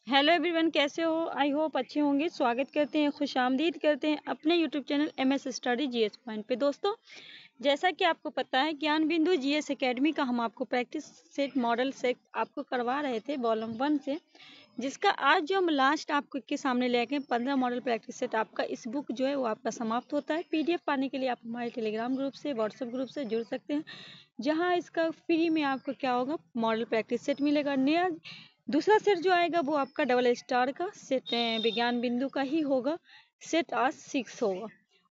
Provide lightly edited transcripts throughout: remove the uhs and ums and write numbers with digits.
Hello everyone, कैसे हो? I hope अच्छे होंगे। स्वागत करते हैं, खुशामदीद करते हैं अपने YouTube channel MS study GS point पे। दोस्तों, जैसा कि आपको पता है, ज्ञान बिंदु GS एकेडमी का हम आपको प्रैक्टिस सेट मॉडल सेट आपको करवा रहे थे वॉल्यूम 1 से, जिसका आज जो हम लास्ट आपको के सामने ले गए 15 मॉडल प्रैक्टिस सेट आपका इस बुक जो है वो आपका समाप्त होता है। PDF पाने के लिए आप हमारे टेलीग्राम ग्रुप से, व्हाट्सएप ग्रुप से जुड़ सकते हैं, जहाँ इसका फ्री में आपको क्या होगा, मॉडल प्रैक्टिस सेट मिलेगा। नया दूसरा सेट जो आएगा वो आपका डबल स्टार का सेट विज्ञान बिंदु का ही होगा। सेट आज 6 होगा।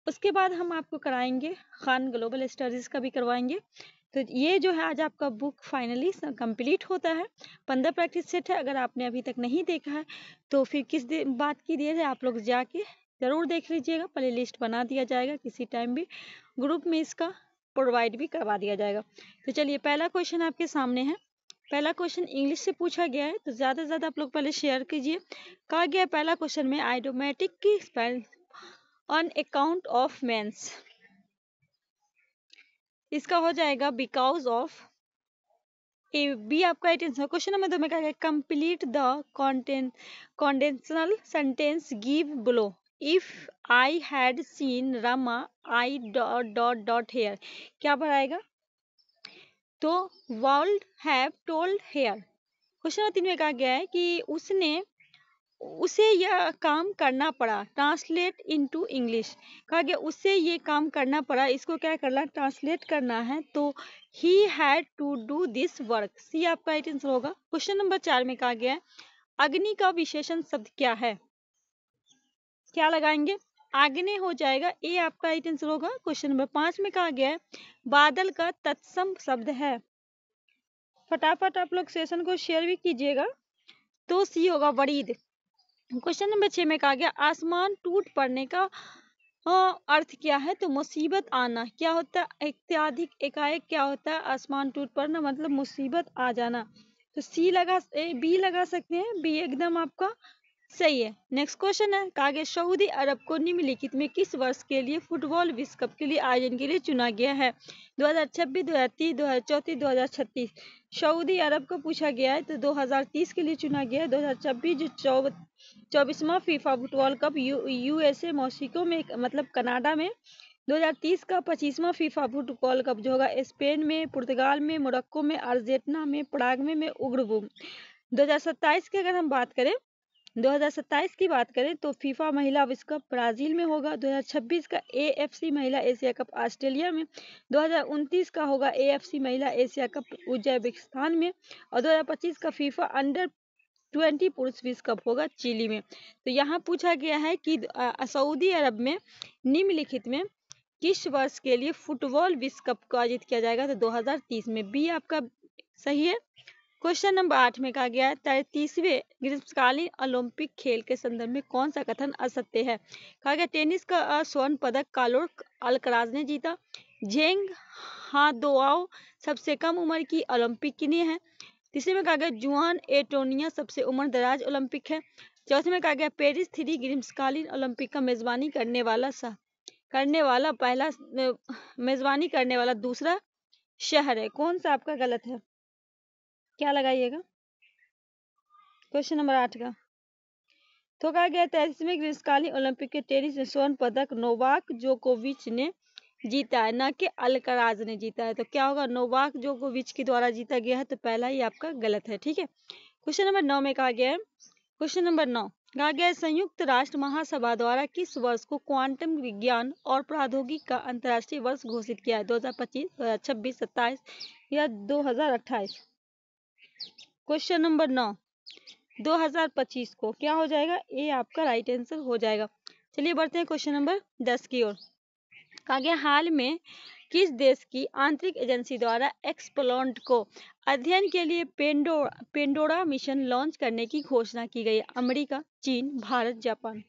उसके बाद हम आपको कराएंगे खान ग्लोबल स्टडीज का भी करवाएंगे। तो ये जो है आज आपका बुक फाइनली कंप्लीट होता है। 15 प्रैक्टिस सेट है। अगर आपने अभी तक नहीं देखा है तो फिर किस बात की देर है, आप लोग जाके ज़रूर देख लीजिएगा। प्ले लिस्ट बना दिया जाएगा, किसी टाइम भी ग्रुप में इसका प्रोवाइड भी करवा दिया जाएगा। तो चलिए, पहला क्वेश्चन आपके सामने है। पहला क्वेश्चन इंग्लिश से पूछा गया है, तो ज़्यादा से ज़्यादा आप लोग पहले शेयर कीजिए। कहा गया है पहला क्वेश्चन में आइडोमेटिक की spell on account of means, इसका हो जाएगा बिकॉज ऑफ। ए बी आपका आंसर। क्वेश्चन नंबर 2 में कहा गया complete the conditional sentence give below. If I had seen Rama I dot dot dot here, क्या बनाएगा? तो would have told here. Question number 3 में कहा गया है कि उसे यह काम करना पड़ा। ट्रांसलेट इनटू इंग्लिश, कहा गया उसे ये काम करना पड़ा, इसको क्या करना, ट्रांसलेट करना है। तो he had to do this work. C आपका राइट आंसर होगा। क्वेश्चन नंबर 4 में कहा गया है अग्नि का विशेषण शब्द क्या है, क्या लगाएंगे? आग्नेय हो जाएगा। ए आपका राइट आंसर होगा। क्वेश्चन नंबर 5 में कहा गया है बादल का तत्सम शब्द है। फटाफट आप लोग सेशन को शेयर भी कीजिएगा। तो सी होगा वरीद। क्वेश्चन नंबर 6 में कहा गया आसमान टूट पड़ने का अर्थ क्या है? तो मुसीबत आना। क्या होता है? अत्यधिक एकाएक क्या होता है? आसमान टूट पड़ना मतलब मुसीबत आ जाना। तो बी लगा सकते हैं। बी एकदम आपका सही है। नेक्स्ट क्वेश्चन है, कहा गया सऊदी अरब को निम्नलिखित में किस वर्ष के लिए फुटबॉल विश्व कप के लिए आयोजन के लिए चुना गया है? 2026, 2030, 2034, 2036। सऊदी अरब को पूछा गया है, तो 2030 के लिए चुना गया है। 2026 जो 24वां FIFA football cup USA Moscow में मतलब कनाडा में। 2030 का 25वां फीफा फुटबॉल कप जो होगा स्पेन में, पुर्तगाल में, मोरक्को में, अर्जेंटीना में, प्राग में उरुग्वे। 2027 की अगर हम बात करें, 2027 की बात करें तो फीफा महिला विश्व कप ब्राजील में होगा। 2026 का AFC महिला एशिया कप ऑस्ट्रेलिया में। 2029 का होगा AFC महिला एशिया कप उज्बेकिस्तान में। और 2025 का फीफा अंडर 20 पुरुष विश्व कप होगा चिली में। तो यहाँ पूछा गया है कि सऊदी अरब में निम्नलिखित में किस वर्ष के लिए फुटबॉल विश्व कप को आयोजित किया जाएगा? तो 2030 में। बी आपका सही है। क्वेश्चन नंबर 8 में कहा गया है 33वें ग्रीष्मकालीन ओलंपिक खेल के संदर्भ में कौन सा कथन असत्य है? कहा गया टेनिस का स्वर्ण पदक कार्लोस अल्कराज ने जीता। जेंग हादोआओ सबसे कम उम्र की ओलंपिक की है। तीसरे में कहा गया जुआन एटोनिया सबसे उम्र दराज ओलंपिक है। चौथे में कहा गया पेरिस 3 ग्रीष्मकालीन ओलंपिक का मेजबानी करने वाला दूसरा शहर है। कौन सा आपका गलत है, क्या लगाइएगा? क्वेश्चन नंबर 8 का तो कहा गया 33वें ग्रीष्मकालीन ओलंपिक के टेनिस में स्वर्ण पदक नोवाक जोकोविच ने जीता है, न कि अल्कराज ने जीता है। तो क्या होगा? नोवाक जोकोविच के द्वारा जीता गया है। तो पहला ही आपका गलत है। ठीक है। क्वेश्चन नंबर 9 में कहा गया है, क्वेश्चन नंबर 9 कहा गया है संयुक्त राष्ट्र महासभा द्वारा किस वर्ष को क्वांटम विज्ञान और प्रौद्योगिकी का अंतर्राष्ट्रीय वर्ष घोषित किया है? 2025, 2026, 27 या 2028? क्वेश्चन नंबर 9 2025 को क्या हो जाएगा? ए आपका राइट आंसर हो जाएगा। चलिए बढ़ते हैं क्वेश्चन नंबर 10 की ओर। कहा गया हाल में किस देश की आंतरिक एजेंसी द्वारा एक्सप्लॉन्ट को अध्ययन के लिए पेंडोरा मिशन लॉन्च करने की घोषणा की गई? अमेरिका, चीन, भारत, जापान?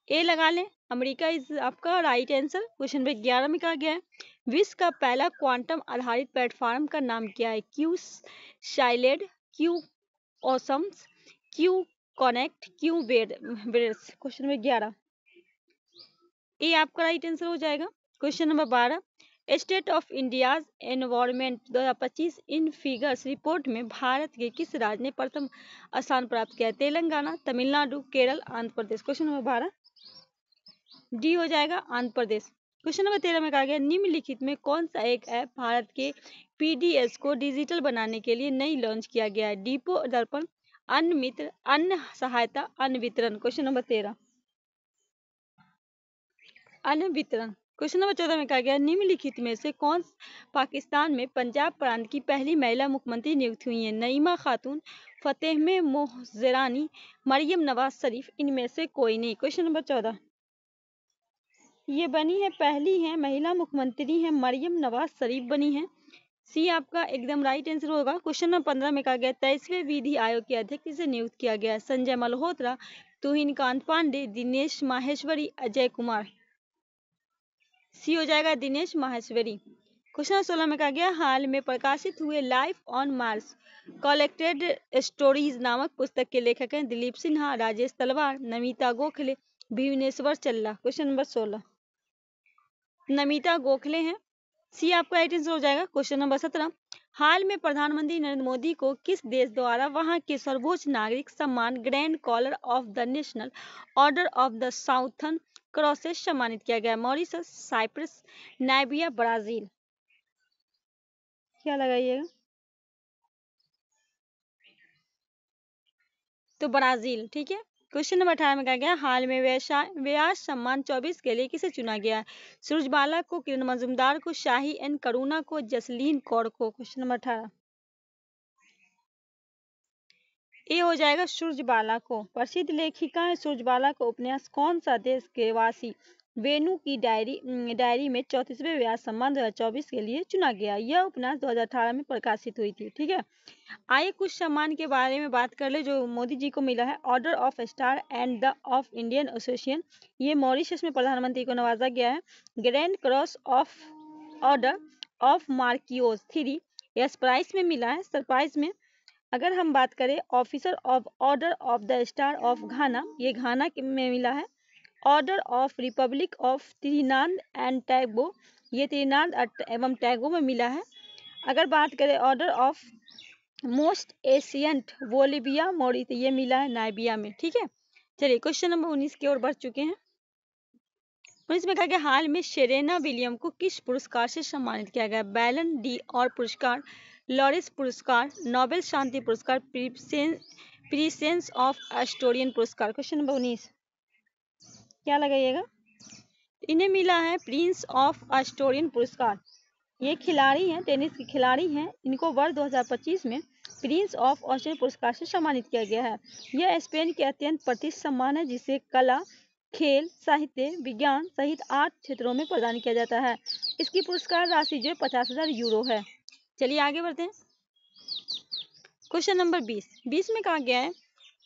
ए लगा लें, अमेरिका इज आपका राइट आंसर। क्वेश्चन नंबर 11 में कहा गया है विश्व का पहला क्वांटम आधारित प्लेटफॉर्म का नाम क्या है? Q sailed, Q awesomes, Q connect, Q beds? Question number 11 A आपका राइट आंसर हो जाएगा। Question number 12 state of India's environment 2025 in figures report में भारत के किस राज्य ने प्रथम स्थान प्राप्त किया है? Telangana, Tamil Nadu, Kerala, Andhra Pradesh. Question number 12 D हो जाएगा आंध्र प्रदेश। क्वेश्चन नंबर 13 में कहा गया निम्नलिखित में कौन सा एक ऐप भारत के पीडीएस को डिजिटल बनाने के लिए नई लॉन्च किया गया है? डिपो दर्पण, अन्न मित्र, अन्न सहायता, अन्न वितरण। क्वेश्चन नंबर 13 अन्न वितरण। क्वेश्चन नंबर 14 में कहा गया निम्नलिखित में से कौन पाकिस्तान में पंजाब प्रांत की पहली महिला मुख्यमंत्री नियुक्त हुई है? नईमा खातून, फतेह मोहजरानी, मरियम नवाज शरीफ, इनमें से कोई नहीं। क्वेश्चन नंबर 14 ये बनी है, पहली है महिला मुख्यमंत्री है मरियम नवाज शरीफ बनी है। सी आपका एकदम राइट आंसर होगा। क्वेश्चन नंबर 15 में कहा गया 23वें विधि आयोग के अध्यक्ष किसे नियुक्त किया गया? संजय मल्होत्रा, तुहिन कांत पांडे, दिनेश माहेश्वरी, अजय कुमार। सी हो जाएगा दिनेश माहेश्वरी। क्वेश्चन 16 में कहा गया हाल में प्रकाशित हुए life on Mars collected stories नामक पुस्तक के लेखक हैं दिलीप सिन्हा, राजेश तलवार, नमिता गोखले, भुवनेश्वर चल्ला। क्वेश्चन नंबर 16 नमिता गोखले हैं। सी आपका राइट आंसर हो जाएगा। क्वेश्चन नंबर 17 हाल में प्रधानमंत्री नरेंद्र मोदी को किस देश द्वारा वहां के सर्वोच्च नागरिक सम्मान grand collar of the national order of the southern cross से सम्मानित किया गया? Mauritius, Cyprus, Namibia, Brazil. क्या लगाइएगा? तो ब्राजील। ठीक है। क्वेश्चन नंबर 18 में कहा गया हाल में व्यास सम्मान 24 के लिए किसे चुना गया? सूरजबाला को, किरण मजूमदार को, शाही एन करुणा को, जसलीन कौर को। क्वेश्चन नंबर 18 ये हो जाएगा सूरजबाला को। प्रसिद्ध लेखिका है सूरजबाला को उपन्यास कौन सा देश के वासी वेणु की डायरी में 34वें व्यास सम्मान 2024 के लिए चुना गया? यह उपन्यास 2018 में प्रकाशित हुई थी। ठीक है। आइए कुछ सम्मान के बारे में बात कर ले जो मोदी जी को मिला है। Order of star and the of Indian association, ये मॉरिशस में प्रधानमंत्री को नवाजा गया है। Grand cross of order of Makarios 3 यह सरप्राइज में मिला है। सरप्राइज में अगर हम बात करें officer of order of the star of घाना, ये घाना में मिला है। Order of Republic of त्रिनाद and टैगो, ये त्रिनाद एवं टैगो में मिला है। अगर बात करें order of most ancient Bolivia मोरिस, ये मिला है नाइबिया में। ठीक है। चलिए क्वेश्चन नंबर 19 की ओर बढ़ चुके हैं। 19 में कहा गया हाल में सेरेना विलियम को किस पुरस्कार से सम्मानित किया गया? बैलन डी और पुरस्कार, लॉरिस पुरस्कार, नोबेल शांति पुरस्कार, प्रिंसेस ऑफ एस्टोरियन पुरस्कार। क्वेश्चन नंबर 19 क्या लगाइएगा? इन्हें मिला है प्रिंस ऑफ एस्टोरियन पुरस्कार। ये खिलाड़ी हैं, टेनिस के खिलाड़ी हैं। इनको वर्ष 2025 में प्रिंस ऑफ ऑस्ट्रेलिया पुरस्कार से सम्मानित किया गया है। यह स्पेन के अत्यंत प्रतिष्ठित सम्मान है जिसे कला, खेल, साहित्य, विज्ञान सहित 8 क्षेत्रों में प्रदान किया जाता है। इसकी पुरस्कार राशि जो 50,000 यूरो है। चलिए आगे बढ़ते हैं। क्वेश्चन नंबर 20 में कहा गया है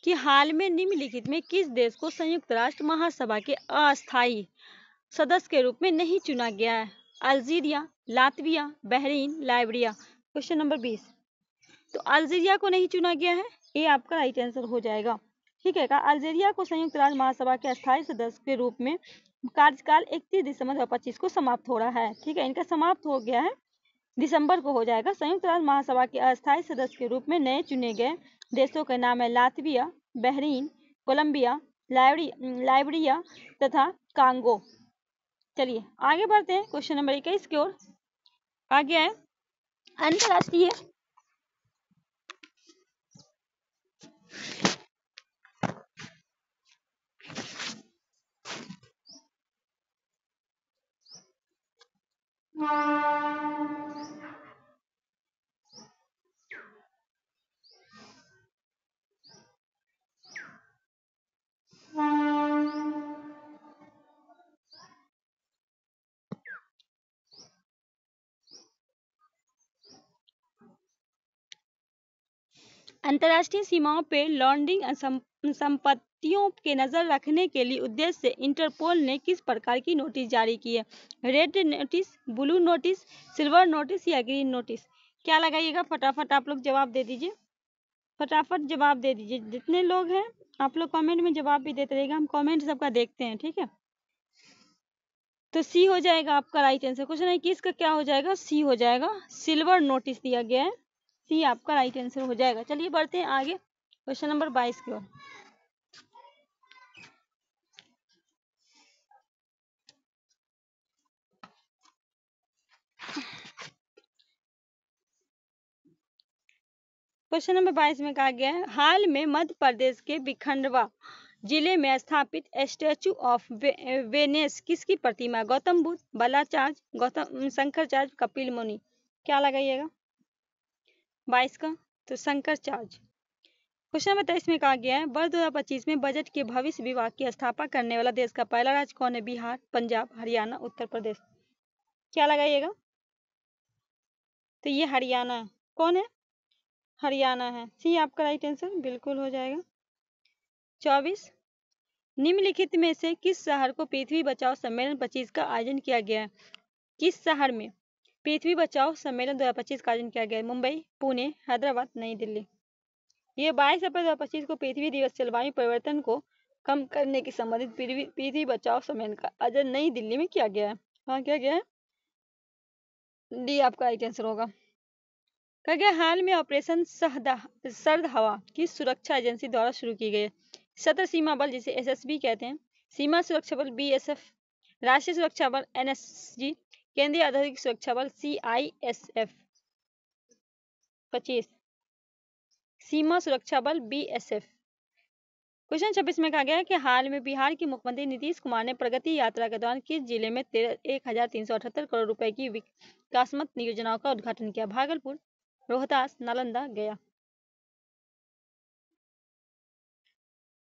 कि हाल में निम्नलिखित में किस देश को संयुक्त राष्ट्र महासभा के अस्थायी सदस्य के रूप में नहीं चुना गया है? Algeria, Latvia, Bahrain, Liberia. Question number 20 तो अल्जीरिया को नहीं चुना गया है, ये आपका राइट आंसर हो जाएगा। ठीक है। अल्जीरिया को संयुक्त राष्ट्र महासभा के अस्थायी सदस्य के रूप में कार्यकाल 31 दिसंबर 2025 को समाप्त हो रहा है। ठीक है। इनका समाप्त हो गया है, दिसंबर को हो जाएगा। संयुक्त राष्ट्र महासभा के अस्थायी सदस्य के रूप में नए चुने गए देशों के नाम है लातविया, बहरीन, कोलंबिया, लाइबेरिया तथा कांगो। चलिए आगे बढ़ते हैं क्वेश्चन नंबर 21 की ओर। आगे है अंतरराष्ट्रीय अंतर्राष्ट्रीय सीमाओं पर लॉन्ड्रिंग संपत्तियों के नजर रखने के लिए उद्देश्य से इंटरपोल ने किस प्रकार की नोटिस जारी की है? Red notice, blue notice, silver notice या ग्रीन नोटिस? क्या लगाइएगा? फटाफट आप लोग जवाब दे दीजिए। फटाफट जवाब दे दीजिए। जितने लोग हैं आप लोग कमेंट में जवाब भी देते रहिएगा, हम कमेंट सबका देखते हैं। ठीक है। तो सी हो जाएगा आपका राइट आंसर। क्वेश्चन है कि इसका क्या हो जाएगा, सी हो जाएगा। सिल्वर नोटिस दिया गया है, सी आपका राइट आंसर हो जाएगा। चलिए बढ़ते हैं आगे क्वेश्चन नंबर 22 की ओर। क्वेश्चन नंबर 22 में कहा गया है, हाल में मध्य प्रदेश के बिखंडवा जिले में स्थापित स्टैचू ऑफ वेनेस किसकी प्रतिमा? गौतम बुद्ध, बालाचार्य, गौतम शंकराचार्य, कपिल मुनि। क्या लगाइएगा 22 का? तो शंकराचार्य। क्वेश्चन नंबर 23 में कहा गया है, वर्ष 2025 में बजट के भविष्य विभाग की स्थापना करने वाला देश का पहला राज्य कौन है? बिहार, पंजाब, हरियाणा, उत्तर प्रदेश। क्या लगाइएगा? तो ये हरियाणा। कौन है? हरियाणा है, सी आपका राइट आंसर बिल्कुल हो जाएगा। 24, निम्नलिखित में से किस शहर को पृथ्वी बचाओ सम्मेलन 25 का आयोजन किया गया है? किस शहर में पृथ्वी बचाओ सम्मेलन 2025 का आयोजन किया गया है? मुंबई, पुणे, हैदराबाद, नई दिल्ली। ये 22 अप्रैल 2025 को पृथ्वी दिवस जलवायु परिवर्तन को कम करने के संबंधित पृथ्वी बचाओ सम्मेलन का आयोजन नई दिल्ली में किया गया है। हाँ, किया गया है, डी आपका राइट आंसर होगा। कहा गया, हाल में ऑपरेशन सर्द हवा किस सुरक्षा एजेंसी द्वारा शुरू की गई है? सतत सीमा बल जिसे एसएसबी कहते हैं, सीमा सुरक्षा बल बीएसएफ, राष्ट्रीय सुरक्षा बल एनएसजी, केंद्रीय आधुनिक सुरक्षा बल सीआईएसएफ। 25, सीमा सुरक्षा बल बीएसएफ। क्वेश्चन 26 में कहा गया है कि हाल में बिहार के मुख्यमंत्री नीतीश कुमार ने प्रगति यात्रा के दौरान किस जिले में 13,378 करोड़ रुपए की विकासात्मक योजनाओं का उद्घाटन किया? भागलपुर, रोहतास, नालंदा, गया।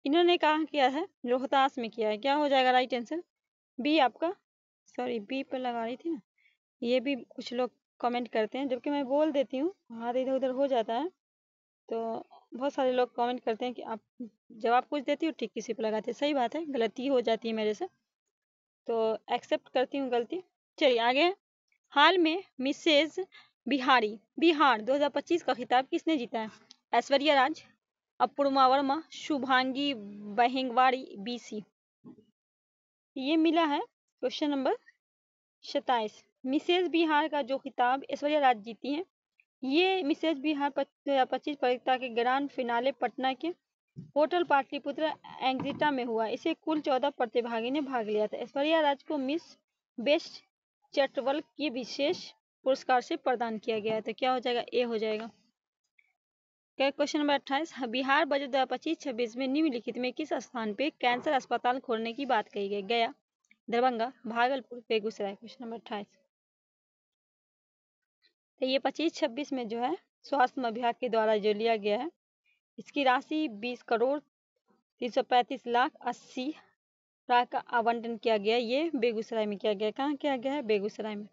इन्होंने कहा किया है, रोहतास में किया है। क्या हो जाएगा राइट आंसर? बी आपका, सॉरी बी पर लगा रही थी ना, ये भी कुछ लोग कमेंट करते हैं, जबकि मैं बोल देती हूँ, हाथ इधर उधर हो जाता है, तो बहुत सारे लोग कमेंट करते हैं कि आप जवाब कुछ देती हो ठीक किसी पर लगाते हैं। सही बात है, गलती हो जाती है मेरे से, तो एक्सेप्ट करती हूँ गलती। चलिए आगे, हाल में मिसेज बिहार 2025 का खिताब किसने जीता है? ऐश्वर्या राज, अपूर्वा वर्मा, शुभांगी बहिंगवाड़ी, बीसी। ये मिला है क्वेश्चन नंबर 27। मिसेज बिहार का जो खिताब ऐश्वर्या राज जीती हैं, ये मिसेज बिहार 2025 प्रतियोगिता के ग्रांड फिनाले पटना के होटल पाटलिपुत्र एंग्जिटा में हुआ। इसे कुल 14 प्रतिभागी ने भाग लिया था। ऐश्वर्या राज को मिस बेस्ट चटवल की विशेष पुरस्कार से प्रदान किया गया है। तो क्या हो जाएगा? ए हो जाएगा। क्वेश्चन नंबर 28, बिहार बजट 2025-26 में निम्नलिखित में किस स्थान पे कैंसर अस्पताल खोलने की बात कही गई? गया, दरभंगा, भागलपुर, बेगूसराय। Question number 28। तो ये 25-26 में जो है स्वास्थ्य विभाग के द्वारा जो लिया गया है, इसकी राशि 20 करोड़ 335 लाख 80 लाख का आवंटन किया गया। ये बेगूसराय में किया गया। कहाँ किया गया है? बेगूसराय में।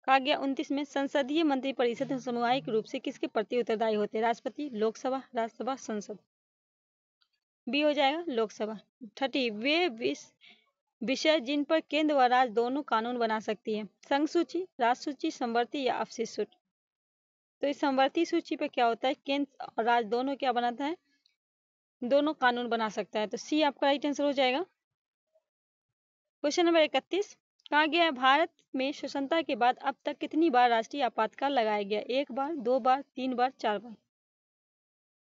कहा गया 29 में संसदीय मंत्रिपरिषद सामूहिक रूप से किसके प्रति उत्तरदायी होते हैं? राष्ट्रपति, लोकसभा, राज्यसभा, संसद। बी हो जाएगा, लोकसभा। 30, वे विषय जिन पर केंद्र व राज्य दोनों कानून बना सकती है? संघ सूची, राज्य सूची, संवर्ती या अवशिष्ट सूची। तो इस संवर्ती सूची पे क्या होता है? केंद्र और राज्य दोनों क्या बनाता है? दोनों कानून बना सकता है। तो सी आपका राइट आंसर हो जाएगा। क्वेश्चन नंबर 31, कहा गया है, भारत में स्वतंत्रता के बाद अब तक कितनी बार राष्ट्रीय आपातकाल लगाया गया? 1 बार, 2 बार, 3 बार, 4 बार।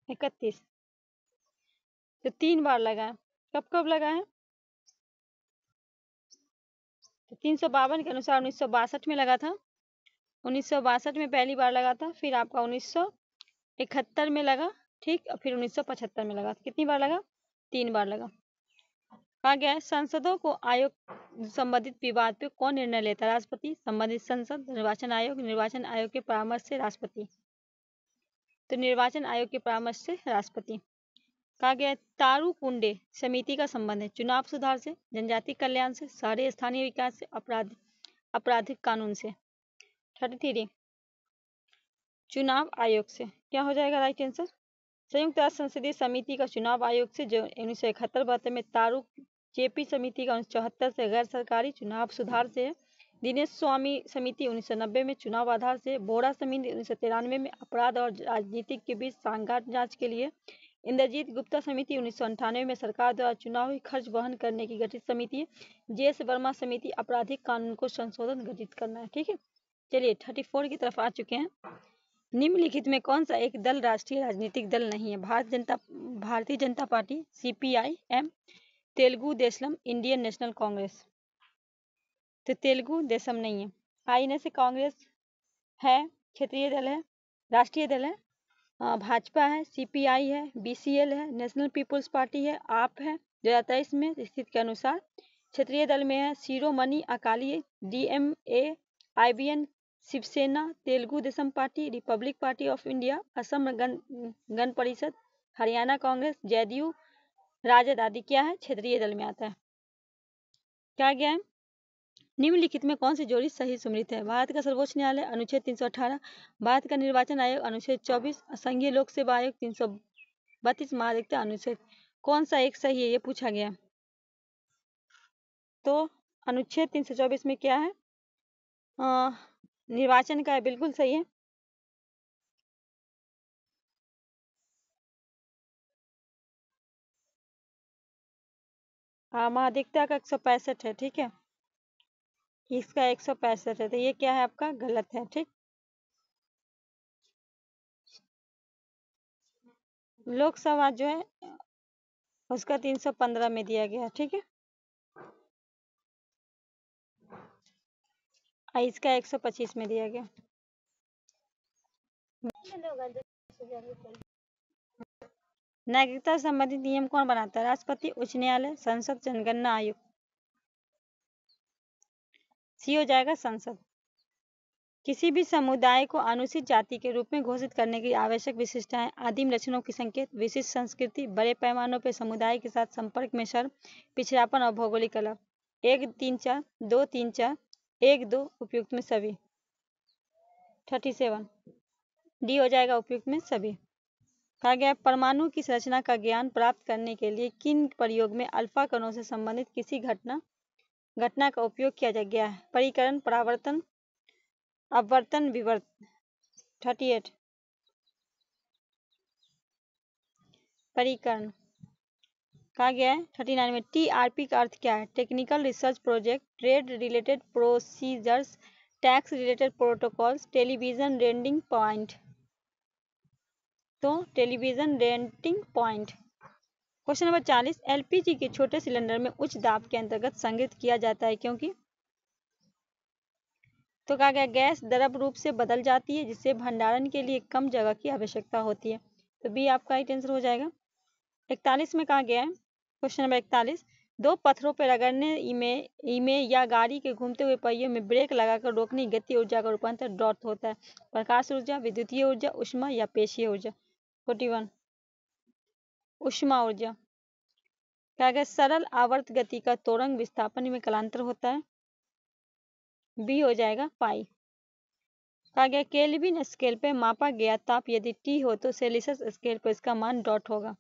31, तो 3 बार लगा है। कब कब लगा है? तो 352 के अनुसार 1962 में लगा था, 1962 में पहली बार लगा था, फिर आपका 1971 में लगा, ठीक, और फिर 1975 में लगा। कितनी बार लगा? 3 बार लगा। कहा गया है, सांसदों को आयोग संबंधित विवाद पे कौन निर्णय लेता है? राष्ट्रपति, संबंधित संसद, निर्वाचन आयोग के परामर्श से राष्ट्रपति। तो निर्वाचन आयोग के परामर्श से राष्ट्रपति। कहा गया है, तारूकुंडे समिति का संबंध है चुनाव सुधार से, जनजाति कल्याण से, शहरी स्थानीय विकास से, आपराधिक कानून से। 33, चुनाव आयोग से। क्या हो जाएगा राइट आंसर? संयुक्त राष्ट्र संसदीय समिति का चुनाव आयोग से, जो 1971-72 में, तारुक जेपी समिति का 1974 से, गैर सरकारी चुनाव सुधार से, दिनेश स्वामी समिति 1990 में, चुनाव आधार से, बोरा समिति 1993 में, अपराध और राजनीतिक के बीच सांगाठ जांच के लिए, इंद्रजीत गुप्ता समिति 1998 में सरकार द्वारा चुनावी खर्च वहन करने की गठित समिति है। जेएस वर्मा समिति आपराधिक कानून को संशोधन गठित करना है। ठीक है, चलिए 34 की तरफ आ चुके हैं। निम्नलिखित में कौन सा एक दल राष्ट्रीय राजनीतिक दल नहीं है? Bharatiya Janata party, CPI-M, Telugu Desam, Indian national Congress. तो तेलुगु देशम नहीं है। आई में से कांग्रेस है, क्षेत्रीय दल है, राष्ट्रीय दल है, भाजपा है, CPI है, BCL है, नेशनल पीपुल्स पार्टी है, आप है। 2023 में स्थिति के अनुसार क्षेत्रीय दल में है Shiromani Akali, DMA, IBN, Shiv Sena, Telugu Desam party, republic party of India, Asom Gana Parishad, Haryana Congress, JDU, Rajad आदि क्या है? क्षेत्रीय दल में आता है। क्या गया है? निम्नलिखित में कौन सी जोड़ी सही सुमृत है? भारत का सर्वोच्च न्यायालय अनुच्छेद 318, भारत का निर्वाचन आयोग अनुच्छेद 24, संघीय लोक सेवा आयोग 332, महाधिवक्ता अनुच्छेद। कौन सा एक सही है, ये पूछा गया। तो अनुच्छेद 324 में क्या है? निर्वाचन का है, बिल्कुल सही है। महाधिवक्ता का 165 है। ठीक है, इसका 165 है, तो ये क्या है आपका? गलत है। ठीक, लोकसभा जो है उसका 315 में दिया गया। ठीक है, इसका 125 में दिया गया। नागरिकता संबंधित नियम कौन बनाता है? राष्ट्रपति, उच्च न्यायालय, संसद, जनगणना आयोग। सी हो जाएगा संसद। किसी भी समुदाय को अनुसूचित जाति के रूप में घोषित करने की आवश्यक विशिष्टताएं, आदिम लक्षणों की संकेत, विशिष्ट संस्कृति, बड़े पैमाने पर समुदाय के साथ संपर्क में शर्म, पिछड़ापन और भौगोलिक अलग। 1, 3, 4, 2, 3, 4, 1, 2 उपयुक्त में सभी। 37 डी हो जाएगा उपयुक्त में सभी। कहा गया परमाणु की संरचना का ज्ञान प्राप्त करने के लिए किन प्रयोग में अल्फा कणों से संबंधित किसी घटना का उपयोग किया गया है? परिकरण, परावर्तन, अपवर्तन, विवर्तन। 38 परिकरण। कहा गया है 39 में TRP का अर्थ क्या है? Technical research project, trade related procedures, tax related protocols, television rending point. तो television renting point. Question number 40, LPG के छोटे सिलेंडर में उच्च दाब के अंतर्गत संग्रहित किया जाता है क्योंकि? तो कहा गया गैस द्रव रूप से बदल जाती है जिससे भंडारण के लिए कम जगह की आवश्यकता होती है। तो बी आपका ही आंसर हो जाएगा। 41 में कहा गया है, क्वेश्चन नंबर 41, दो पत्थरों पर रगड़ने में या गाड़ी के घूमते हुए पहियों में ब्रेक लगाकर रोकने की गति ऊर्जा का रूपांतर डॉट होता है। प्रकाश ऊर्जा, विद्युतीय ऊर्जा, ऊष्मा या पेशीय ऊर्जा। 41 ऊष्मा ऊर्जा। क्या गया सरल आवर्त गति का त्वरण विस्थापन में कलांतर होता है। बी हो जाएगा पाई। कहा गया केल्विन स्केल पे मापा गया ताप यदि T हो तो सेल्सियस स्केल पर इसका मान डॉट होगा।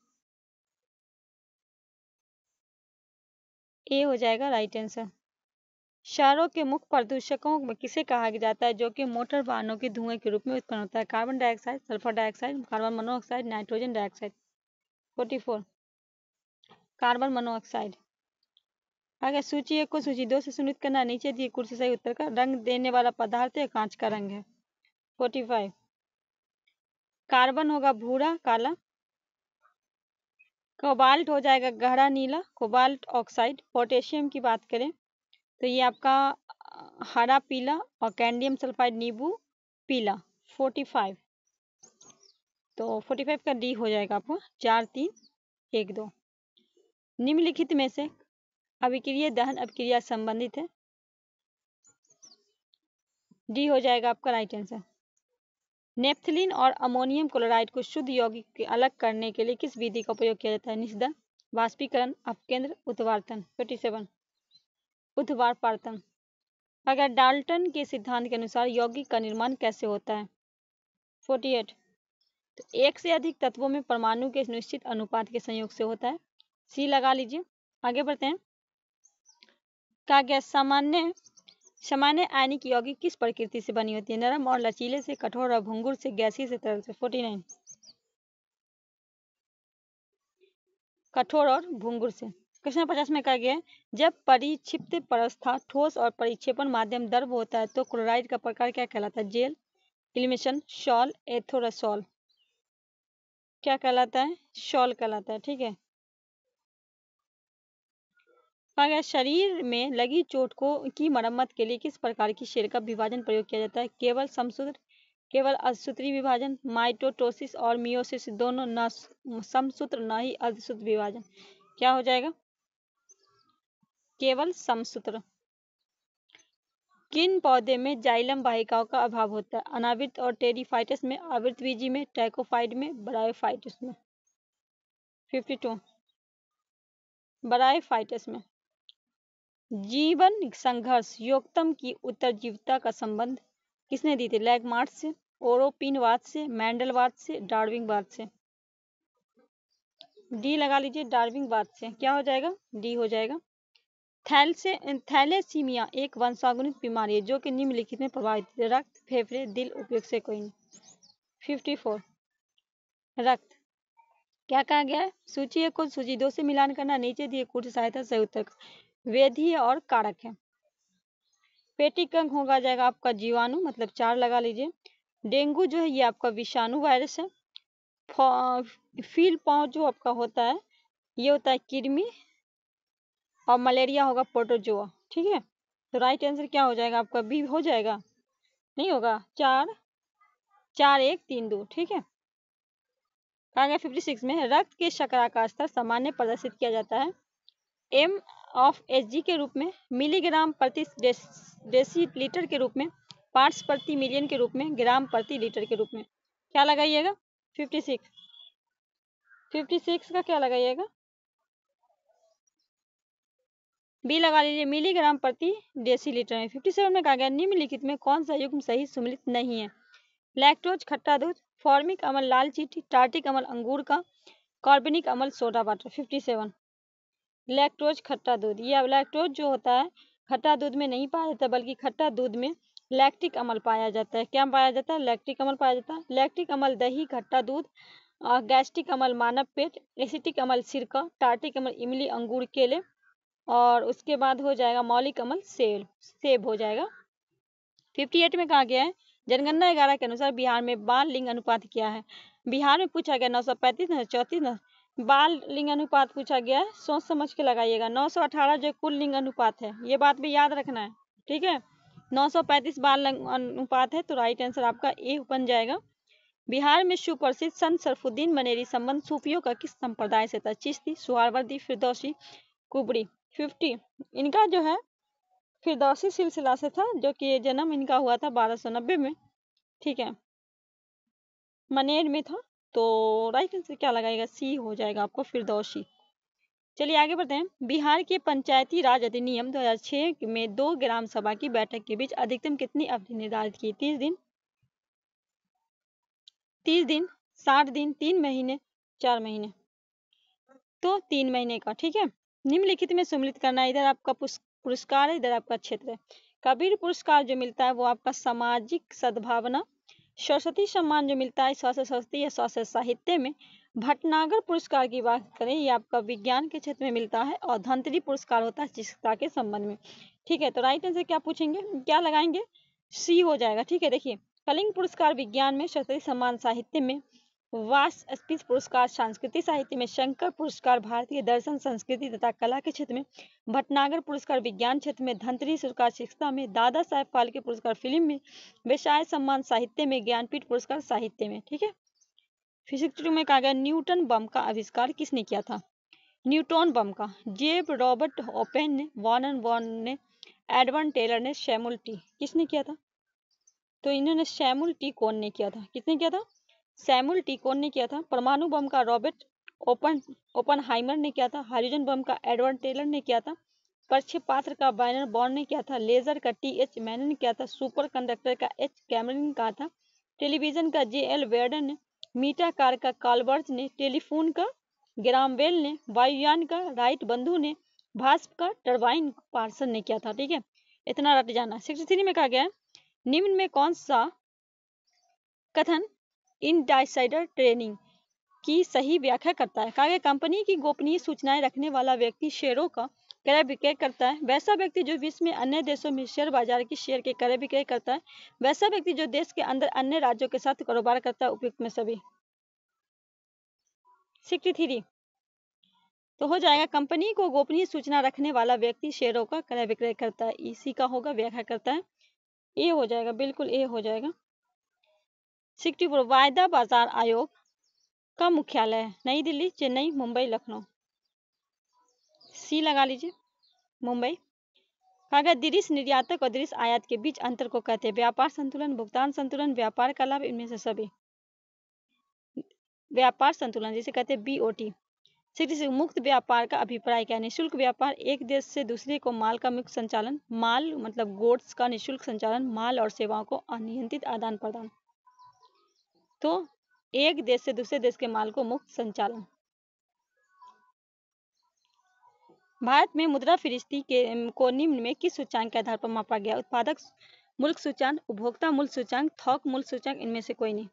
ए हो जाएगा राइट आंसर। शहरों के मुख्य प्रदूषकों में किसे कहा जाता है जो कि मोटर वाहनों के धुएं के रूप में उत्पन्न होता है? Carbon dioxide, sulphur dioxide, carbon monoxide, nitrogen dioxide. 44 carbon monoxide. आगे सूची 1 को सूची 2 से सुनिश्चित करना। नीचे दिए कुर्सी सही उत्तर का रंग देने वाला पदार्थ है, कांच का रंग है। 45 कार्बन होगा भूरा काला, कोबाल्ट हो जाएगा गहरा नीला, कोबाल्ट ऑक्साइड। पोटेशियम की बात करें तो ये आपका हरा पीला और कैंडियम सल्फाइड नींबू पीला। 45 तो 45 का डी हो जाएगा आपको 4, 3, 1, 2। निम्नलिखित में से अभिक्रिया दहन अभिक्रिया संबंधित है। डी हो जाएगा आपका राइट आंसर। नेप्थलीन और अमोनियम क्लोराइड को शुद्ध यौगिक के अलग करने के लिए किस विधि का प्रयोग किया जाता है? निस्दन, वाष्पीकरण, अपकेंद्र, उत्वार्तन। 47 उत्वार्पण। अगर डाल्टन के सिद्धांत के अनुसार यौगिक का निर्माण कैसे होता है? 48 तो एक से अधिक तत्वों में परमाणु के निश्चित अनुपात के संयोग से होता है। सी लगा लीजिए। आगे बढ़ते हैं। क्या गया सामान्य आयनिक यौगिक किस प्रकृति से बनी होती है? नरम और लचीले से, कठोर और भंगुर से, गैसीय से, तरल से। 49 कठोर और भंगुर से। क्वेश्चन 50 में कहा गया है, जब परिक्षिप्त परस्था ठोस और परिक्षेपण माध्यम द्रव होता है तो क्लोराइड का प्रकार क्या कहलाता है? Gel, elimination, sol, aerosol. क्या कहलाता है? सॉल कहलाता है। ठीक है। कहा गया शरीर में लगी चोट को की मरम्मत के लिए किस प्रकार की शेल का विभाजन प्रयोग किया जाता है? केवल समसूत्र, केवल अर्धसूत्री विभाजन, माइटोटोसिस और मियोसिस दोनों, न समसूत्र न ही अर्धसूत्र विभाजन। क्या हो जाएगा? केवल समसूत्र। किन पौधे में जाइलम वाहिकाओं का अभाव होता है? अनावृत और टेरिफाइटस में, आवृतबीजी में, टैकोफाइट में, ब्रायोफाइटस में। 52 ब्रायोफाइटस में। जीवन संघर्ष योगतम की उत्तरजीविता का संबंध किसने दी थी? लैगमार्क से, ओरोपिनवाद से, मेंडलवाद से, डार्विनवाद से। डी लगा लीजिए, डार्विनवाद से। क्या हो जाएगा? डी हो जाएगा। थैलेसीमिया एक वंशानुगत बीमारी है जो कि निम्नलिखित में प्रभावित है? रक्त, फेफड़े, दिल, उपयोग से कोई नहीं। 54 रक्त। क्या कहा गया है? सूची 1 को सूची 2 से मिलान करना, नीचे दिए कुछ सहायता से उत्तर। वेधी और कारक है। पेटिक अंग होगा जाएगा आपका जीवाणु, मतलब 4 लगा लीजिए। डेंगू जो है ये आपका विषाणु वायरस है। फील पाँव जो आपका होता है ये होता है कृमि, और मलेरिया होगा प्रोटोजोआ। ठीक है। तो राइट आंसर क्या हो जाएगा आपका? बी हो जाएगा। नहीं होगा। 4 4 1 3 2। ठीक है। कहा गया 56 में रक्त के शर्करा का स्तर सामान्य प्रदर्शित किया जाता है एम ऑफ एच जी के रूप में, मिलीग्राम प्रति डेसीलीटर के रूप में, पार्ट्स प्रति मिलियन के रूप में, ग्राम प्रति लीटर के रूप में। क्या लगाइएगा? 56 का क्या लगाइएगा? बी लगा लीजिए, मिलीग्राम प्रति डेसीलीटर में। 57 में कहा गया निम्नलिखित में कौन सा युग्म सही सम्मिलित नहीं है? लैक्टोज खट्टा दूध, फॉर्मिक अम्ल लाल चींटी, टार्टिक अम्ल अंगूर का, कार्बनिक अम्ल सोडा वाटर। 57 लैक्टोज खट्टा दूध। ये अब लैक्टोज जो होता है खट्टा दूध में नहीं पाया जाता, बल्कि खट्टा दूध में लैक्टिक अम्ल पाया जाता है। क्या पाया जाता है? लैक्टिक अम्ल पाया जाता है। लैक्टिक अम्ल दही, खट्टा दूध, गैस्ट्रिक अम्ल मानव पेट, एसिटिक अम्ल सिरका, टार्टिक अम्ल इमली अंगूर केले, और उसके बाद हो जाएगा मौलिक अम्ल सेब हो जाएगा। 58 में कहा गया है जनगणना 11 के अनुसार बिहार में बाल लिंग अनुपात क्या है? बिहार में पूछा गया 935, 934, बाल लिंग अनुपात पूछा गया है, सोच समझ के लगाइएगा। 918 जो कुल लिंग अनुपात है, ये बात भी याद रखना है। ठीक है। 935 बाल लिंग अनुपात है, तो राइट आंसर आपका ए बन जाएगा। बिहार में सुप्रसिद्ध संत सरफुद्दीन मनेरी संबंध सूफियों का किस संप्रदाय से था? चिश्ती, सुहारवर्दी, फिरदौसी, कुबरी। 50 इनका जो है फिरदौसी सिलसिला से था, जो कि जन्म इनका हुआ था 1290 में। ठीक है। मनेर में था। तो राइट आंसर क्या लगाएगा? सी हो जाएगा आपको, फिरदौसी। चलिए आगे बढ़ते हैं। बिहार के पंचायती राज अधिनियम 2006 में 2 ग्राम सभा की बैठक के बीच अधिकतम कितनी अवधि निर्धारित की? 30 दिन, 30 दिन, 60 दिन, 3 महीने, 4 महीने। तो 3 महीने का। ठीक है। निम्नलिखित में सम्मिलित करना, इधर आपका पुरस्कार है, इधर आपका क्षेत्र है। कबीर पुरस्कार जो मिलता है वो आपका सामाजिक सद्भावना, सरस्वती सम्मान जो मिलता है स्वास्थ्य सरस्वती या स्वास्थ्य साहित्य में, भटनागर पुरस्कार की बात करें ये आपका विज्ञान के क्षेत्र में मिलता है, और धनतरी पुरस्कार होता है चिकित्सा के संबंध में। ठीक है। तो राइट आंसर क्या पूछेंगे, क्या लगाएंगे? सी हो जाएगा। ठीक है। देखिए कलिंग पुरस्कार विज्ञान में, सरस्वती सम्मान साहित्य में, वास स्पीच पुरस्कार सांस्कृतिक साहित्य में, शंकर पुरस्कार भारतीय दर्शन संस्कृति तथा कला के क्षेत्र में, भटनागर पुरस्कार विज्ञान क्षेत्र में, धनतरी पुरस्कार शिक्षा में, दादा साहेब फाल्के पुरस्कार फिल्म में, वेसाय सम्मान साहित्य में, ज्ञानपीठ पुरस्कार साहित्य में। ठीक है। फिजिक्स में कहा गया न्यूटन बम का आविष्कार किसने किया था? न्यूटन बम का जेब रॉबर्ट ओपेन ने, वॉर्नर बॉर्न ने, एडवर्ड टेलर ने, सैमुअल टी। किसने किया था? तो इन्होंने सैमुअल टी कौन ने किया था? किसने किया था? सैमुअल टी कौन ने किया था? परमाणु बम का रॉबर्ट ओपनहाइमर ने किया था। हाइड्रोजन बम का एडवर्ड टेलर ने किया था। प्रक्षेपास्त्र का बायनर बॉर्न ने किया था। लेजर का टी.एच. मैनन ने किया था। सुपर कंडक्टर का एच. कैमरन ने कहा था। टेलीविजन का जे.एल. वेर्डन ने, मीटा कार का कार्लबर्ज ने, टेलीफोन का ग्राम बेल ने, वायुयान का राइट बंधु ने, भास्प का टरबाइन पार्सन ने किया था। ठीक है। इतना रट जाना। 63 में कहा गया है निम्न में कौन सा कथन इनसाइडर ट्रेनिंग की सही व्याख्या करता है। कहा गया कंपनी की गोपनीय सूचनाएं रखने वाला व्यक्ति शेयरों का क्रय विक्रय करता है। वैसा व्यक्ति जो विश्व में अन्य देशों में शेयर बाजार की शेयर के क्रय विक्रय करता है। वैसा व्यक्ति जो देश के अंदर अन्य राज्यों के साथ कारोबार करता है। उपयुक्त में सभी। 63 तो हो जाएगा कंपनी को गोपनीय सूचना रखने वाला व्यक्ति शेयरों का क्रय विक्रय करता है। इसी का होगा व्याख्या करता है। ए हो जाएगा, बिल्कुल ए हो जाएगा। 64 वायदा बाजार आयोग का मुख्यालय है नई दिल्ली, चेन्नई, मुंबई, लखनऊ। सी लगा लीजिए, मुंबई। अगर दृश्य निर्यातक और दृश्य आयात के बीच अंतर को कहते हैं व्यापार संतुलन, भुगतान संतुलन, व्यापार का लाभ, इनमें से सभी। व्यापार संतुलन जिसे कहते हैं बीओटी। मुक्त व्यापार का अभिप्राय क्या है? निःशुल्क व्यापार, एक देश से दूसरे को माल का मुक्त संचालन, माल मतलब गुड्स का निःशुल्क संचालन, माल और सेवाओं को अनियंत्रित आदान प्रदान। तो एक देश से दूसरे देश के माल को मुक्त संचालन। भारत में मुद्रास्फीति को निम्न में किस सूचकांक के आधार पर मापा गया? उत्पादक मूल्य सूचकांक, उपभोक्ता मूल्य सूचकांक, थोक मूल्य सूचकांक, इनमें से कोई नहीं।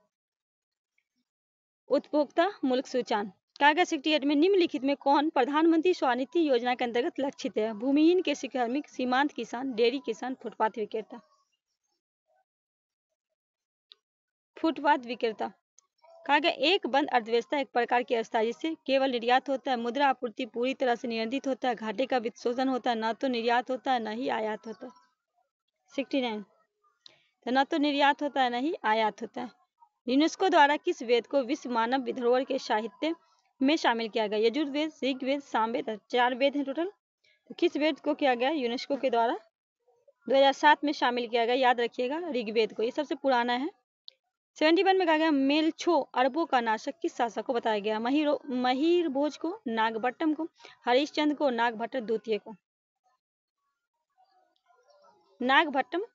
उपभोक्ता मूल्य सूचकांक। कागज 68 में निम्नलिखित में कौन प्रधानमंत्री स्वनिधि योजना के अंतर्गत लक्षित है? भूमिहीन कृषि कार्मिक, सीमांत किसान, डेयरी किसान, फुटपाथ विक्रेता। फुटपाथ विक्रेता। कहा गया एक बंद अर्थव्यवस्था एक प्रकार की अवस्था जिससे केवल निर्यात होता है, मुद्रा आपूर्ति पूरी तरह से नियंत्रित होता है, घाटे का वित्त शोषण होता है, न तो निर्यात होता है न ही आयात होता है। 69 तो न तो निर्यात होता है न ही आयात होता है। यूनेस्को द्वारा किस वेद को विश्व मानव धरोहर के साहित्य में शामिल किया गया? यजुर्वेद, ऋग्वेद, सामवेद, 4 वेद हैं टोटल। तो किस वेद को किया गया यूनेस्को के द्वारा? 2007 में शामिल किया गया, याद रखिएगा ऋग्वेद को, ये सबसे पुराना है। 71 में कहा गया मेलछो अरबों का नाशक किस शासक को बताया गया? महिर भोज को, नागभट्टम को, हरिश्चंद्र को, नागभट्ट द्वितीय को। नागभट्टम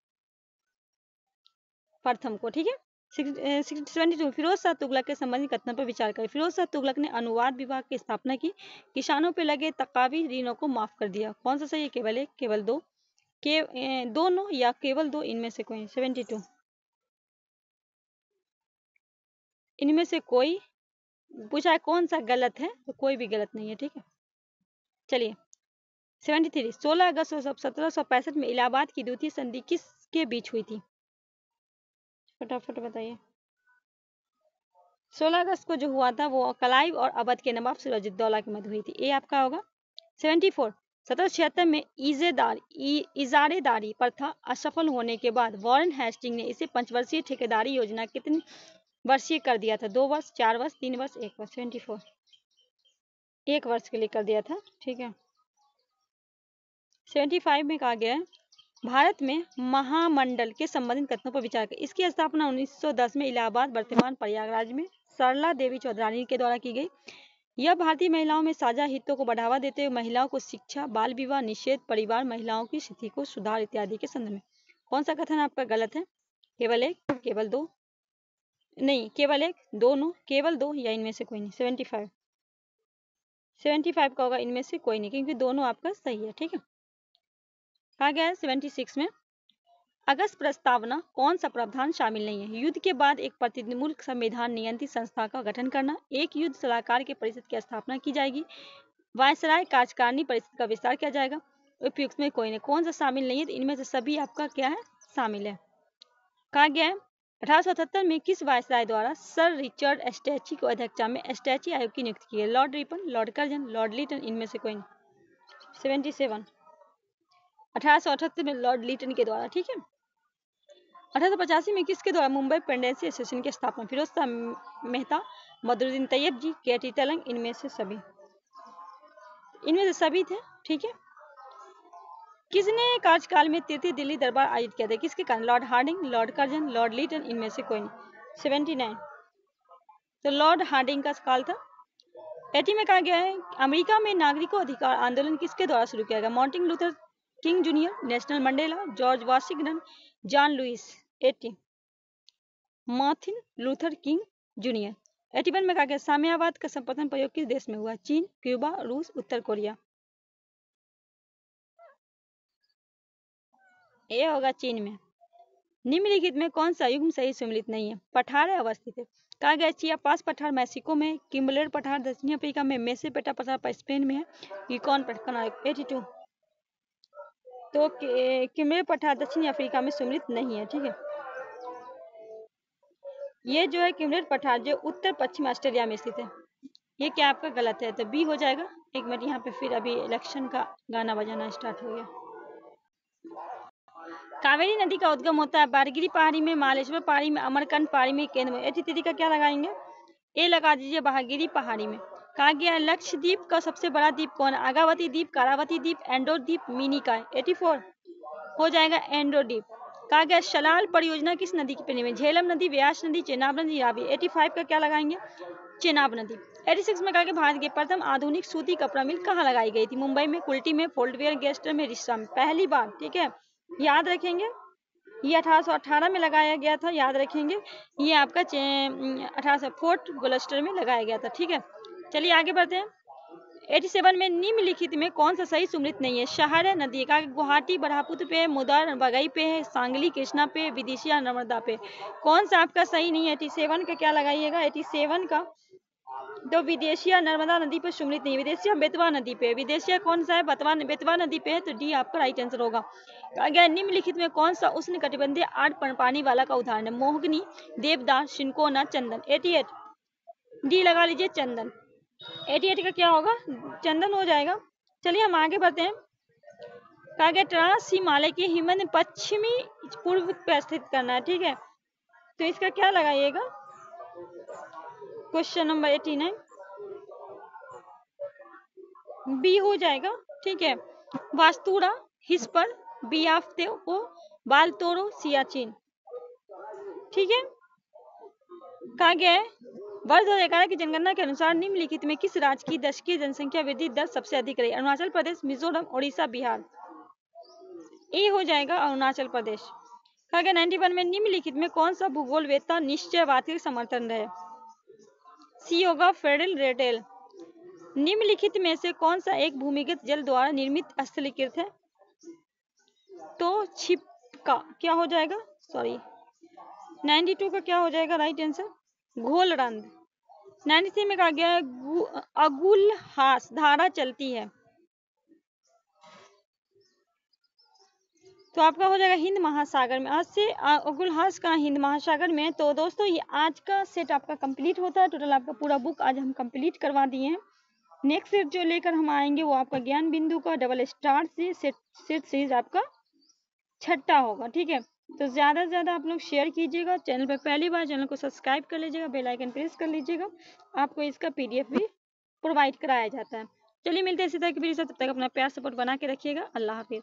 प्रथम को, ठीक है। 72 फिरोज शाह तुगलक के संबंधित कथन पर विचार करें। फिरोज शाह तुगलक ने अनुवाद विभाग की स्थापना की, किसानों पर लगे तकावी ऋणों को माफ कर दिया। कौन सा सही है? केवल एक, केवल दो, दोनों या केवल दो, इनमें से कोई। 72 इनमें से कोई पूछा है कौन सा गलत है, तो कोई भी गलत नहीं है, ठीक है। चलिए 73 16 अगस्त 1765 में इलाहाबाद की द्वितीय संधि किसके बीच हुई थी? फटाफट बताइए। 16 अगस्त को जो हुआ था वो क्लाइव और अवध के नवाब सिराजुद्दौला के मध्य हुई थी। ये आपका होगा। 74 1776 में इजारेदारी प्रथा असफल होने के बाद वॉरेन हेस्टिंग ने इसे पंचवर्षीय ठेकेदारी योजना कितनी वर्षीय कर दिया था? 2 वर्ष, 4 वर्ष, 3 वर्ष, 1 वर्ष। 74 1 वर्ष के लिए कर दिया था, ठीक है। 75 में कहा गया है भारत में महामंडल के संबंधित कथनों पर विचार करें। इसकी स्थापना 1910 में इलाहाबाद वर्तमान प्रयागराज में सरला देवी चौधरानी के द्वारा की गई। यह भारतीय महिलाओं में साझा हितों को बढ़ावा देते हुए महिलाओं को शिक्षा, बाल विवाह निषेध, परिवार, महिलाओं की स्थिति को सुधार इत्यादि के संदर्भ में। कौन सा कथन आपका गलत है? केवल एक, केवल दो, नहीं केवल एक, दोनों, केवल दो, या इनमें से कोई नहीं। 75 का होगा इनमें से कोई नहीं, क्योंकि दोनों आपका सही है, ठीक है। कहा गया है 76 में अगस्त प्रस्तावना कौन सा प्रावधान शामिल नहीं है? युद्ध के बाद एक प्रतिनिधिमूलक संविधान नियंत्रित संस्था का गठन करना, एक युद्ध सलाहकार के परिषद की स्थापना की जाएगी, वायसराय कार्यकारिणी परिषद का विस्तार किया जाएगा। उपयुक्त में कोई नहीं। कौन सा शामिल नहीं है? तो इनमें से सभी आपका क्या है? शामिल है। कहा गया है 1877 में किस वायसराय द्वारा सर रिचर्ड स्टैची को अध्यक्षता में स्टैची आयोग की नियुक्ति की है? Lord Ripon, Lord Curzon, Lord Lytton, इनमें से कोई नहीं। 77 1878 में लॉर्ड लिटन के द्वारा, ठीक है। 1885 में किसके द्वारा मुंबई प्रेसिडेंसी एसोसिएशन की स्थापना? फिरोज शाह मेहता, बदरुद्दीन तैयब जी, केटी तेलंग, इनमें से सभी। इनमें से सभी थे, ठीक है। किसने कार्यकाल में तृतीय दिल्ली दरबार आयोजित किया था? किसके कारण? Lord Hardinge, Lord Curzon, Lord Lytton, इनमें से कोई नहीं। 79 तो लॉर्ड हार्डिंग का काल था। 80 में कहा गया है अमेरिका में नागरिकों अधिकार आंदोलन किसके द्वारा शुरू किया गया? Martin Luther King Junior, Nelson Mandela, George Washington, John Lewis. 80 Martin Luther King Junior. 81 में कहा गया साम्यवाद का प्रथम प्रयोग किस देश में हुआ? चीन, क्यूबा, रूस, उत्तर कोरिया। ये होगा चीन में। निम्नलिखित में कौन सा युग्म सही सम्मिलित नहीं है? पठार अवस्थित है। कहा गया चिया पास पठार मैक्सिको में, किम्बलेर पठार दक्षिण अफ्रीका में, मेसेपेटा पठार स्पेन में है। ये कौन पठार? 82। तो किम्बलेर पठार दक्षिण अफ्रीका में सम्मिलित नहीं है, ठीक है। ये जो है किम्बलेर पठार जो उत्तर पश्चिम ऑस्ट्रेलिया में स्थित है। ये क्या आपका गलत है, तो बी हो जाएगा। एक मिनट, यहाँ पे फिर अभी इलेक्शन का गाना बजाना स्टार्ट हो गया। कावेरी नदी का उद्गम होता है बारगिरी पहाड़ी में, मालेश्वर पहाड़ी में, अमरकंट पहाड़ी में, केंद्र में। 83 का क्या लगाएंगे? ए लगा दीजिए, बारगिरी पहाड़ी में। कहा गया लक्षद्वीप का सबसे बड़ा द्वीप कौन है? आगावती द्वीप, कारावती द्वीप, एंडोर द्वीप, मिनिका है। 84 हो जाएगा एंडोर द्वीप। कहा गया शलाल परियोजना किस नदी की पहली में? झेलम नदी, व्यास नदी, चेनाब नदी, रावी। 85 का क्या लगाएंगे? चेनाब नदी। 86 में कहा कि भारत की प्रथम आधुनिक सूती कपड़ा मिल कहाँ लगाई गई थी? मुंबई में, कुल्टी में, फोल्डवेयर गेस्टर में, रिश्ता में। पहली बार, ठीक है, याद रखेंगे। ये 1818 में लगाया गया था, याद रखेंगे। ये आपका 1800 फोर्ट ग्लस्टर में लगाया गया था, ठीक है। चलिए आगे बढ़ते हैं। 87 में निम्नलिखित में कौन सा सही सुमृत नहीं है? शहर है, नदी का गुवाहाटी ब्रह्मपुत्र पे, मुदर बगई पे है, सांगली कृष्णा पे, विदिशा नर्मदा पे। कौन सा आपका सही नहीं है? 87 का क्या लगाइएगा? 87 का तो विदेशिया नर्मदा नदी पर सुमृत नहीं, विदेशिया बेतवा नदी पे। विदेशिया कौन सा है? बेतवा नदी पे है, तो डी आपका राइट आंसर होगा। अगर निम्नलिखित में कौन सा उष्ण कटिबंधीय आर्द्र पानी वाला का उदाहरण है? मोहगनी, देवदार, सिनकोना, चंदन। 88 डी लगा लीजिए, चंदन। 88 का क्या होगा? चंदन हो जाएगा। चलिए हम आगे बढ़ते हैं। कहा गया ट्रांस हिमालय के हिमन पश्चिमी पूर्व पर स्थित करना है, ठीक है। तो इसका क्या लगाइएगा? क्वेश्चन नंबर 89 बी हो जाएगा, ठीक है। वास्तुरा, हिस्पर, बियाफ्तेओ, बालतोरो, सियाचिन, ठीक है। कहा गया है वर्ष 2011 की जनगणना के अनुसार निम्नलिखित में किस राज्य की दशकीय जनसंख्या वृद्धि दर सबसे अधिक रही? अरुणाचल प्रदेश, मिजोरम, उड़ीसा, बिहार। ए हो जाएगा अरुणाचल प्रदेश। कहा गया 91 में निम्नलिखित में कौन सा भूगोलवेत्ता निश्चयवादी समर्थन रहे? सी होगा फेडरल रेटेल। निम्नलिखित में से कौन सा एक भूमिगत जल द्वारा निर्मित स्थलीकृत है? तो छिपका क्या हो जाएगा? सॉरी 92 का क्या हो जाएगा राइट आंसर? घोलरंद। 93 में कहा गया है अगुलहास धारा चलती है, तो आपका हो जाएगा हिंद महासागर में। आज से अगुलहास का हिंद महासागर में। तो दोस्तों ये आज का सेट आपका कंप्लीट होता है। टोटल आपका पूरा बुक आज हम कंप्लीट करवा दिए हैं। नेक्स्ट सेट जो लेकर हम आएंगे वो आपका ज्ञान बिंदु का डबल स्टार से सेट सीरीज आपका छठा होगा, ठीक है। तो ज़्यादा से ज़्यादा आप लोग शेयर कीजिएगा। चैनल पर पहली बार चैनल को सब्सक्राइब कर लीजिएगा, बेल आइकन प्रेस कर लीजिएगा। आपको इसका PDF भी प्रोवाइड कराया जाता है। चलिए मिलते हैं इसी तरह की वीडियो से, तब तक अपना प्यार सपोर्ट बना के रखिएगा। अल्लाह हाफिज़।